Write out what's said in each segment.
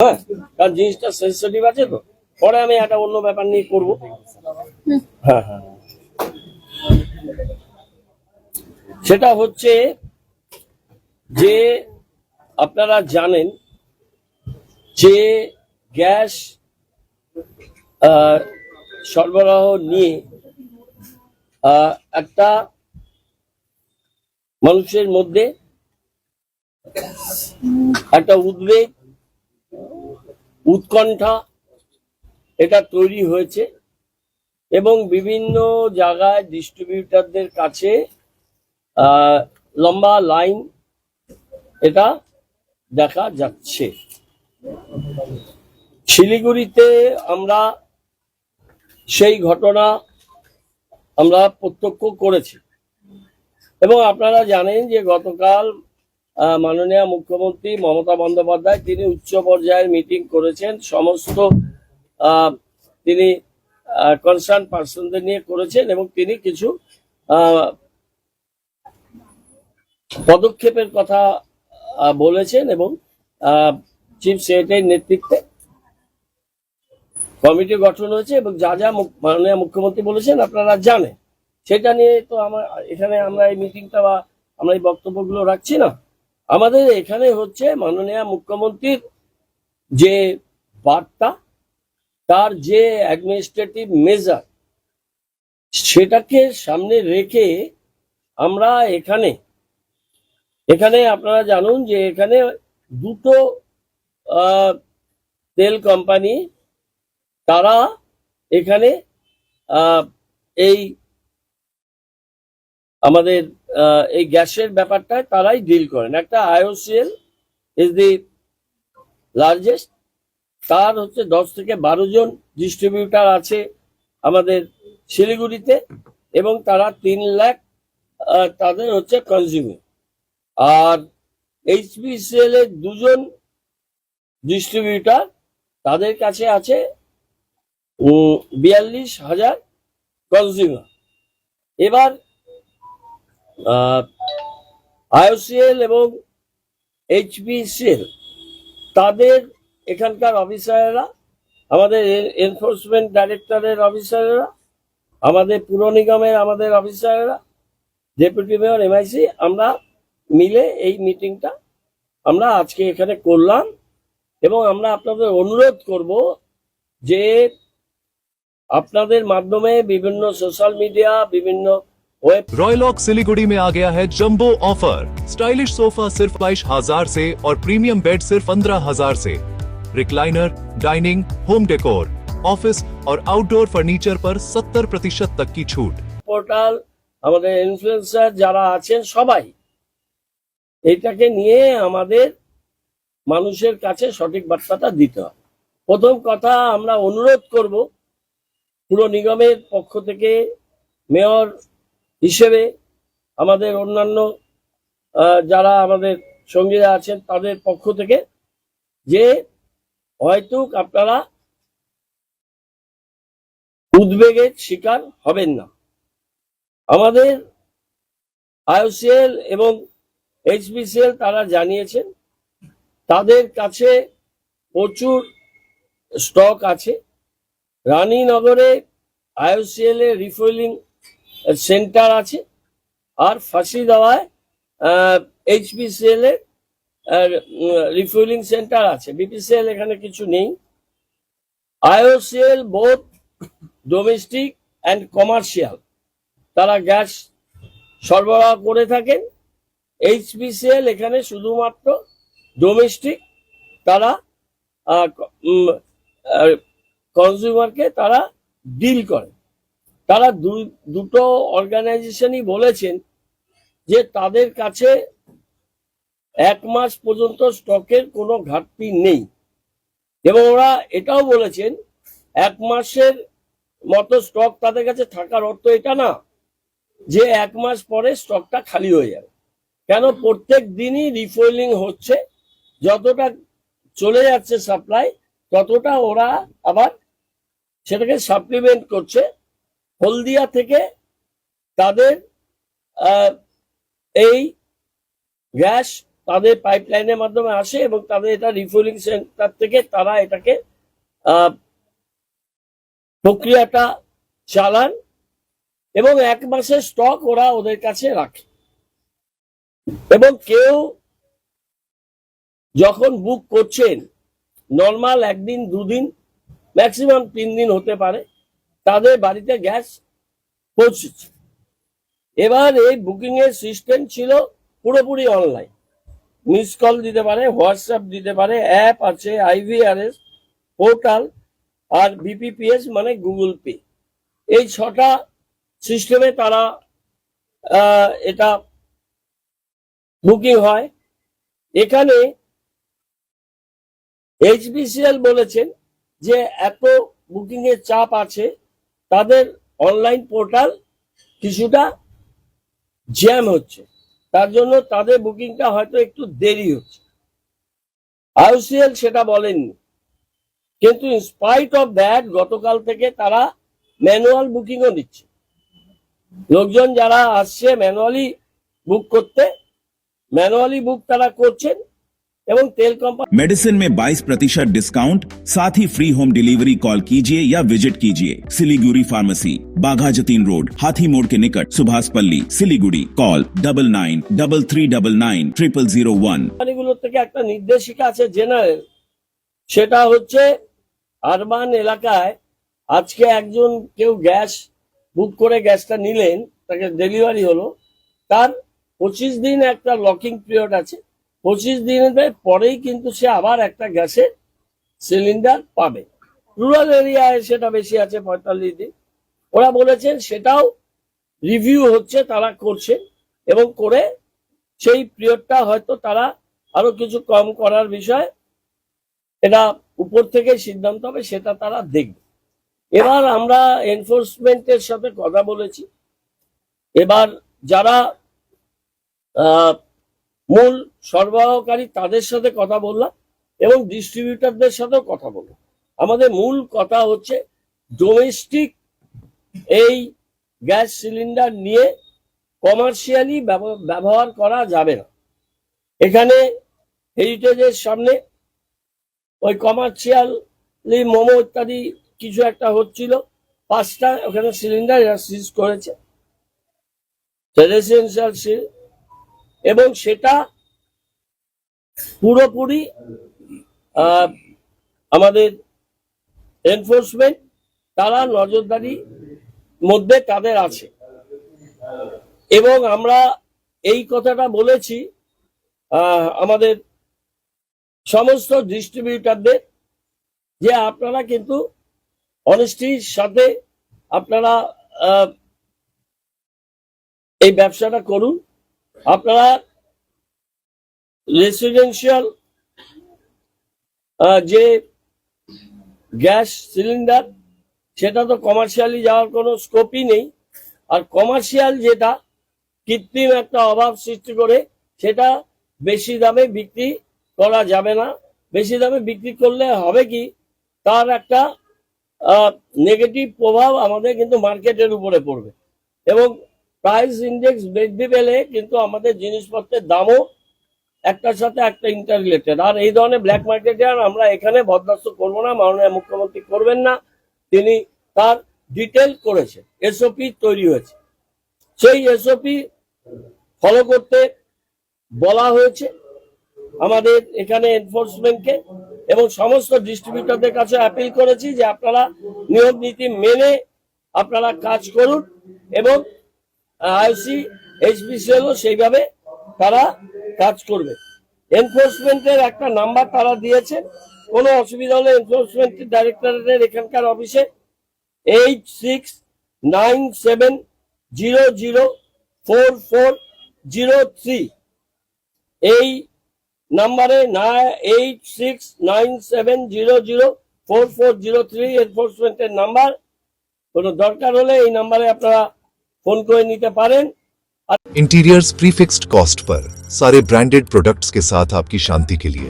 হ্যাঁ, কারণ জিনিসটা সেন্সিটিভ আছে তো, পরে আমি একটা অন্য ব্যাপার নিয়ে করবো। হ্যাঁ হ্যাঁ, সেটা হচ্ছে যে আপনারা জানেন যে গ্যাস সরবরাহ নিয়ে একটা মানুষের মধ্যে একটা উদ্বেগ, উৎকণ্ঠা এটা তৈরি হয়েছে এবং বিভিন্ন জায়গায় ডিস্ট্রিবিউটারদের কাছে লম্বা লাইন এটা দেখা যাচ্ছে। শিলিগুড়িতে আমরা সেই ঘটনা আমরা প্রত্যক্ষ করেছি এবং আপনারা জানেন যে গতকাল মাননীয় মুখ্যমন্ত্রী মমতা বন্দ্যোপাধ্যায় তিনি উচ্চ পর্যায়ের মিটিং করেছেন, সমস্ত তিনি কনসার্ন পার্সনদের নিয়ে করেছেন এবং তিনি কিছু পদক্ষেপের কথা বলেছেন এবং চিফ সেক্রেটারির নেতৃত্বে কমিটি গঠন হয়েছে এবং যা যা মাননীয় মুখ্যমন্ত্রী বলেছেন আপনারা জানেন। সেটা নিয়ে তো এখানে আমরা এই মিটিংটা বা আমরা এই বক্তব্যগুলো রাখছি না। আমাদের এখানে হচ্ছে মাননীয় মুখ্যমন্ত্রীর যে বার্তা, তার যে অ্যাডমিনিস্ট্রেটিভ মেজার, সেটাকে সামনে রেখে আমরা এখানে আপনারা জানুন যে এখানে দুটো তেল কোম্পানি তারা এখানে এই আমাদের এই গ্যাসের ব্যাপারটায় তারাই ডিল করেন। একটা IOCL ইজ দি লার্জেস্ট, তার হচ্ছে 10 থেকে 12 জন ডিস্ট্রিবিউটার আছে আমাদের শিলিগুড়িতে এবং তারা 3 লাখ তাদের হচ্ছে কনজিউমার। আর HPCL এর 2 জন ডিস্ট্রিবিউটার, তাদের কাছে আছে 42,000 কনজিউমার। এবার IOCL এবং HPCL তাদের এখানকার অফিসাররা, আমাদের এনফোর্সমেন্ট ডাইরেক্টরের অফিসাররা, আমাদের পুর নিগমের আমাদের অফিসাররা, ডেপুটি মেয়র, MIC, আমরা মিলে এই মিটিংটা আমরা আজকে এখানে করলাম এবং আমরা আপনাদের অনুরোধ করব যে আপনাদের মাধ্যমে বিভিন্ন সোশ্যাল মিডিয়া, বিভিন্ন वेब रॉयलॉक सिलीगुड़ी में आ गया है जंबो ऑफर। स्टाइलिश सोफा सिर्फ 22,000 से और प्रीमियम बेड सिर्फ 15,000 से। Recliner, dining, home decor, office और आउटडोर फर्नीचर पर 70% तक की छूट। পোর্টাল, আমাদের ইনফ্লুয়েন্সার যারা আছেন সবাই এটাকে নিয়ে আমাদের মানুষের কাছে সঠিক বার্তাটা দিতে হবে। প্রথম কথা, আমরা অনুরোধ করব পুর নিগমের পক্ষ থেকে, মেয়র হিসেবে, আমাদের অন্যান্য যারা আমাদের সঙ্গীরা আছেন তাদের পক্ষ থেকে, যে হয়তো আপনারা উদ্বেগের শিকার হবেন না। আমাদের IOCL এবং HPCL তারা জানিয়েছেন তাদের কাছে প্রচুর স্টক আছে। রানীনগরে IOCL এর রিফুয়েলিং সেন্টার আছে আর ফাঁসি দেওয়ায় HPCL এর রিফুয়েলিং সেন্টার আছে। BPCL এখানে কিছু নেই। IOCL both domestic and commercial তারা গ্যাস সরবরাহ করে থাকেন। HPCL এখানে শুধুমাত্র ডোমেস্টিক, তারা কনজিউমারকে তারা ডিল করে। তারা দুটো অর্গানাইজেশনই বলেছেন যে তাদের কাছে 1 মাস পর্যন্ত স্টকের কোনো ঘাটতি নেই এবং ওরা এটাও বলেছেন 1 মাসের মতো স্টক তাদের কাছে থাকার অর্থ এটা না যে 1 মাস পরে স্টকটা খালি হয়ে যাবে। কেন, প্রত্যেক দিনই রিফুয়েলিং হচ্ছে, যতটা চলে যাচ্ছে সাপ্লাই ততটা ওরা আবার সেটাকে সাপ্লিমেন্ট করছে। হলদিয়া থেকে তাদের এই গ্যাস তাদের পাইপলাইনের মাধ্যমে আসে এবং তাদের এটা রিফুয়েলিং সেন্টার থেকে তারা এটাকে প্রক্রিয়াটা চালান এবং 1 মাসের স্টক ওরা ওদের কাছে রাখে। এবং কেউ যখন বুক করছেন নর্মাল 1 দিন 2 দিন ম্যাক্সিমাম 3 দিন হতে পারে তাদের বাড়িতে গ্যাস পৌঁছেছে। এবার এই বুকিং এর সিস্টেম ছিল পুরোপুরি অনলাইন, মিস কল দিতে পারে, হোয়াটসঅ্যাপ দিতে পারে, অ্যাপ আছে, IVRS পোর্টাল আর BPPS মানে গুগল পে, এই 6টা সিস্টেমে তারা এটা বুকিং হয়। এখানে HBCL বলেছেন যে এত বুকিং এর চাপ আছে, তাদের অনলাইন পোর্টাল কিছুটা জ্যাম হচ্ছে, তার জন্য তাদের বুকিংটা হয়তো একটু দেরি হচ্ছে। IOCL সেটা বলেননি, কিন্তু ইনস্পাইট অফ দ্যাট গতকাল থেকে তারা ম্যানুয়াল বুকিংও নিচ্ছে। লোকজন যারা আসছে ম্যানুয়ালি বুক করতে, ম্যানুয়ালি বুক তারা করছেন এবং তেল কোম্পানি मेडिसिन में 22% डिस्काउंट, साथ ही फ्री होम डिलीवरी। कॉल कीजिए या विजिट कीजिए सिलीगुड़ी फार्मेसी, बाघा जतीन रोड, हाथी मोड़ के निकट, सुभाष पल्ली, सिलीगुड़ी। कॉल 9933990001। গুলোর থেকে একটা নির্দেশিকা আছে জেনারেল, সেটা হচ্ছে আরবান এলাকায় আজকে একজন কেউ গ্যাস বুক করে গ্যাসটা নিলেন, তাকে ডেলিভারি হলো, তার 25 দিন একটা লকিং পিরিয়ড আছে। 25 দিনের পরেই কিন্তু সে আবার একটা গ্যাসের সিলিন্ডার পাবে। রুরাল এরিয়ায় সেটা বেশি আছে 45 দিন। ওরা বলেছেন সেটাও রিভিউ হচ্ছে, তারা করছেন এবং করে সেই পিরিয়ডটা হয়তো তারা আরো কিছু কম করার বিষয়, এটা উপর থেকে সিদ্ধান্ত হবে, সেটা তারা দেখবে। এবার আমরা এনফোর্সমেন্টের সাথে কথা বলেছি, এবার যারা মূল সরবরাহকারী তাদের সাথে কথা বললাম এবং ডিস্ট্রিবিউটরদের সাথেও কথা বললাম। আমাদের মূল কথা হচ্ছে ডোমেস্টিক এই গ্যাস সিলিন্ডার নিয়ে কমার্শিয়ালি ব্যবহার করা যাবে না। এখানে হেরিটেজের সামনে ওই কমার্শিয়ালি মোমো ইত্যাদি কিছু একটা হচ্ছিল, 5টা ওখানে সিলিন্ডার সিজ করেছে রেসিডেন্সিয়াল সিল, এবং সেটা পুরোপুরি আমাদের এনফোর্সমেন্ট তারা নজরদারি মধ্যে তাদের আছে। এবং আমরা এই কথাটা বলেছি আমাদের সমস্ত ডিস্ট্রিবিউটরদের যে আপনারা কিন্তু অনেস্টির সাথে আপনারা এই ব্যবসাটা করুন। আপনারা রেসিডেন্সিয়াল যে গ্যাস সিলিন্ডার সেটা তো কমার্শিয়ালি যাওয়ার কোনো স্কোপই নেই, আর কমার্শিয়াল যেটা কৃত্রিম একটা অভাব সৃষ্টি করে সেটা বেশি দামে বিক্রি করা যাবে না। বেশি দামে বিক্রি করলে হবে কি, তার একটা নেগেটিভ প্রভাব আমাদের কিন্তু মার্কেটের উপরে পড়বে এবং প্রাইস ইন্ডেক্স বৃদ্ধি পেলে কিন্তু আমাদের জিনিসপত্রের দামও একটার সাথে একটা ইন্টার রিলেটেড। আর এই ধরনের ব্ল্যাক মার্কেটে আর আমরা এখানে বরদাস্ত করবো না, মাননীয় মুখ্যমন্ত্রী করবেন না। তিনি তার ডিটেল করেছে, SOP তৈরি হয়েছে, সেই SOP ফলো করতে বলা হয়েছে আমাদের এখানে এনফোর্সমেন্টকে, এবং সমস্ত ডিস্ট্রিবিউটরদের কাছে অ্যাপিল করেছি যে আপনারা নিয়ম নীতি মেনে আপনারা কাজ করুন এবং IOC HBCL সেইভাবে তারা কাজ করবে। এনফোর্সমেন্টের একটা নাম্বার তারা দিয়েছেন, কোনো অসুবিধা হলে এনফোর্সমেন্ট ডাইরেক্টরেটের এখানকার অফিসে 8697004403 এই নাম্বারে 8697004403 এনফোর্সমেন্টের নাম্বার। কোনো দরকার হলে এই নাম্বারে আপনারা फोन করে নিতে পারেন। इंटीरियर्स प्रीफिक्स्ड कॉस्ट पर सारे ब्रांडेड प्रोडक्ट्स के साथ आपकी शांति के लिए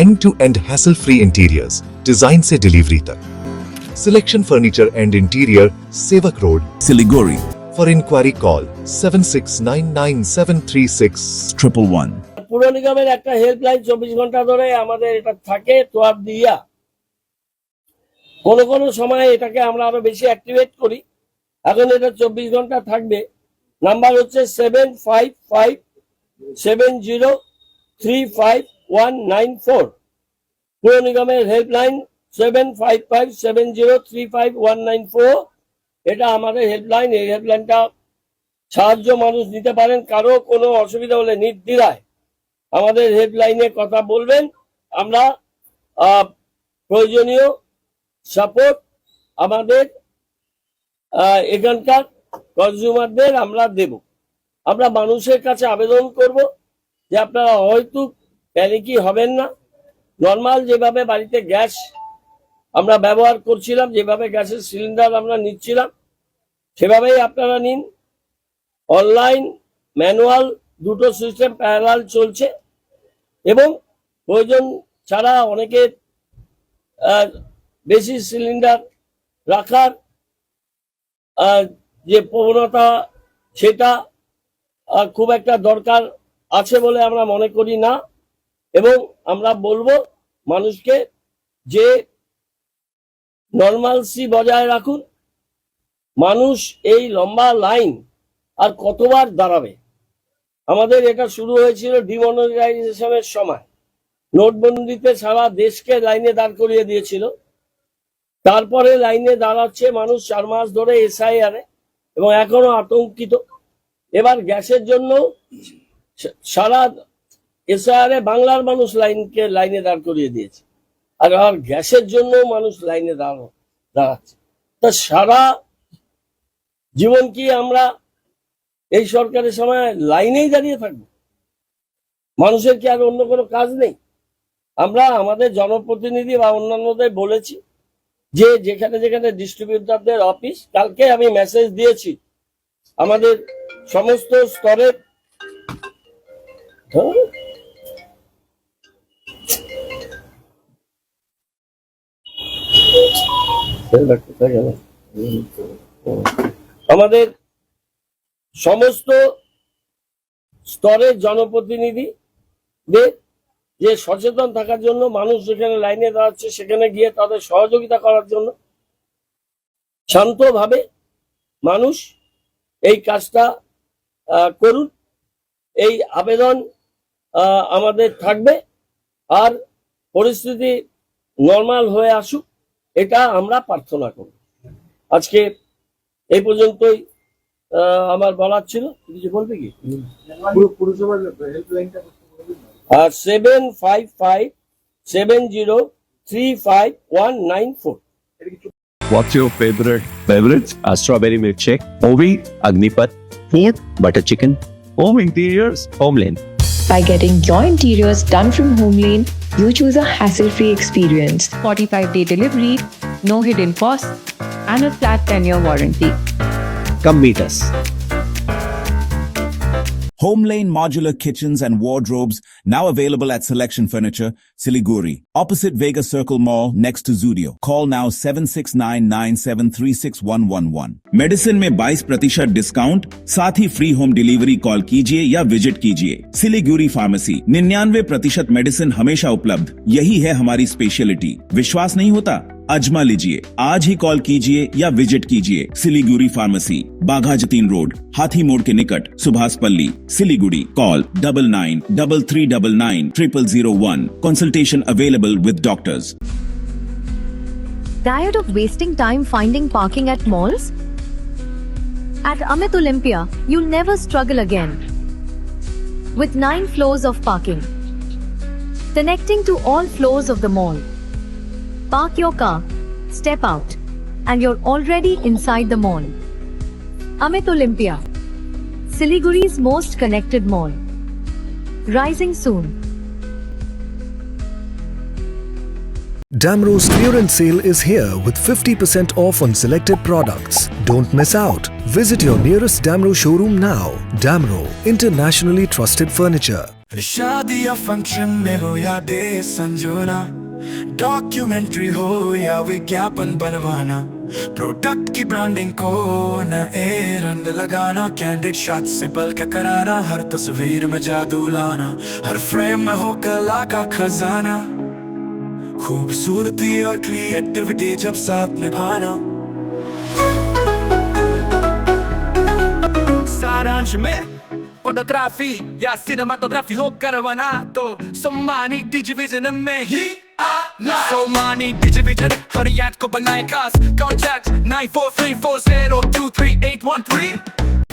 end to end hassle free interiors, design से डिलीवरी तक। Selection furniture and interior, Sevoke road, Siliguri. For inquiry call 7699736111. 111. পুর নিগমের একটা হেল্পলাইন 24 ঘন্টা ধরে আমাদের এটা থাকে তোয়াব দিয়া। কোনো সময় এটাকে আমরা আরো বেশি অ্যাক্টিভেট করি। এখন এটা 24 ঘন্টা থাকবে। নাম্বার হচ্ছে 7557035194। পুর নিগমের হেল্পলাইন 7557035194। এটা আমাদের হেল্পলাইন। এই হেল্পলাইনটা সাহায্য মানুষ নিতে পারেন। কারো কোনো অসুবিধা হলে নির্দ্বিধায় আমাদের হেল্পলাইনে কথা বলবেন। আমরা প্রয়োজনীয় সাপোর্ট আমাদের এখানকার কনজিউমারদের আমরা দেব। আমরা মানুষের কাছে আবেদন করব যে আপনারা হয়তো প্যানিকই হবেন না। নর্মাল যেভাবে বাড়িতে গ্যাস আমরা ব্যবহার করছিলাম, যেভাবে গ্যাসের সিলিন্ডার আমরা নিচ্ছিলাম, সেভাবেই আপনারা নিন। অনলাইন ম্যানুয়াল দুটো সিস্টেম প্যারালাল চলছে এবং প্রয়োজন ছাড়া অনেকের বেশি সিলিন্ডার রাখার যে প্রবণতা সেটা খুব একটা দরকার আছে বলে আমরা মনে করি না। এবং আমরা বলবো মানুষকে যে নর্মালসি বজায় রাখুন। মানুষ এই লম্বা লাইন আর কতবার দাঁড়াবে? আমাদের এটা শুরু হয়েছিল ডিমনিটাইজেশনের সময়। নোটবন্দিতে সারা দেশকে লাইনে দাঁড় করিয়ে দিয়েছিল। তারপরে লাইনে দাঁড়াচ্ছে মানুষ 4 মাস ধরে এসআইআর এবং এখনো আতঙ্কিত। এবার গ্যাসের জন্য সারা এসআইআর বাংলার মানুষ লাইনে দাঁড় করিয়ে দিয়েছে, আর গ্যাসের জন্য মানুষ লাইনে দাঁড়াচ্ছে। তা সারা জীবন কি আমরা এই সরকারের সময় লাইনেই দাঁড়িয়ে থাকবো? মানুষের কি আর অন্য কোনো কাজ নেই? আমরা আমাদের জনপ্রতিনিধি বা অন্যান্যদের বলেছি যে যেখানে যেখানে ডিস্ট্রিবিউটরদের অফিস, কালকে আমি মেসেজ দিয়েছি আমাদের সমস্ত স্তরের আমাদের সমস্ত স্তরের জনপ্রতিনিধিদের যে সচেতন থাকার জন্য, মানুষ যেখানে লাইনে দাঁড়াচ্ছে সেখানে গিয়ে তাদের সহযোগিতা করার জন্য শান্তভাবে মানুষ এই কাজটা করুন, এই আবেদন আমাদের থাকবে। আর পরিস্থিতি নর্মাল হয়ে আসুক, এটা আমরা প্রার্থনা করব। আজকে এই পর্যন্তই আমার বলার ছিল। কিছু বলবে কি? 7557035194। What's your favorite beverage? Strawberry milkshake. Ovi, Agnipat. Yep. Butter chicken. Home interiors, Homeland. By getting your interiors done from Homelane, you choose a hassle-free experience. 45-day delivery, no hidden costs, and a flat 10-year warranty. Come meet us. Homelane Modular Kitchens and Wardrobes now available at Selection Furniture, Siliguri, opposite Vega Circle Mall next to Zudio. Call now 7699736111. Medicine में 22% discount, साथ ही free home delivery call कीजिए या visit कीजिए। Siliguri pharmacy 99% medicine हमेशा उपलब्ध। यही है हमारी स्पेशलिटी। विश्वास नहीं होता? अजमा लीजिए। आज ही कॉल कीजिए या विजिट कीजिए। सिलीगुड़ी फार्मेसी, बाघा जतीन रोड, हाथी मोड़ के निकट, सुभाष पल्ली, Siliguri. Call 9933990001। Consultation available with doctors. Tired of wasting time finding parking at malls? At Amit Olympia, you'll never struggle again. With 9 floors of parking, connecting to all floors of the mall. Park your car, step out, and you're already inside the mall. Amit Olympia, Siliguri's most connected mall. Rising soon. Damro's clearance sale is here with 50% off on selected products. Don't miss out. Visit your nearest Damro showroom now. Damro, internationally trusted furniture. शादी या function में हो या day संजोना, documentary हो या विज्ञापन बनवाना, product की ब्रांडिंग को नए रंग लगाना, कैंडिड शॉट से बल्कि कराना, हर तस्वीर में जादू लाना, हर फ्रेम में हो कला का खजाना, खूबसूरती और क्रिएटिविटी जब साथ निभाना। सारांश में फोटोग्राफी या सिनेमाटोग्राफी हो करवाना तो सोमानी डिजिविजन में ही आना। सोमानी डिजिविजन हर याद को बनाए खास। कॉन्टैक्ट 9434023813।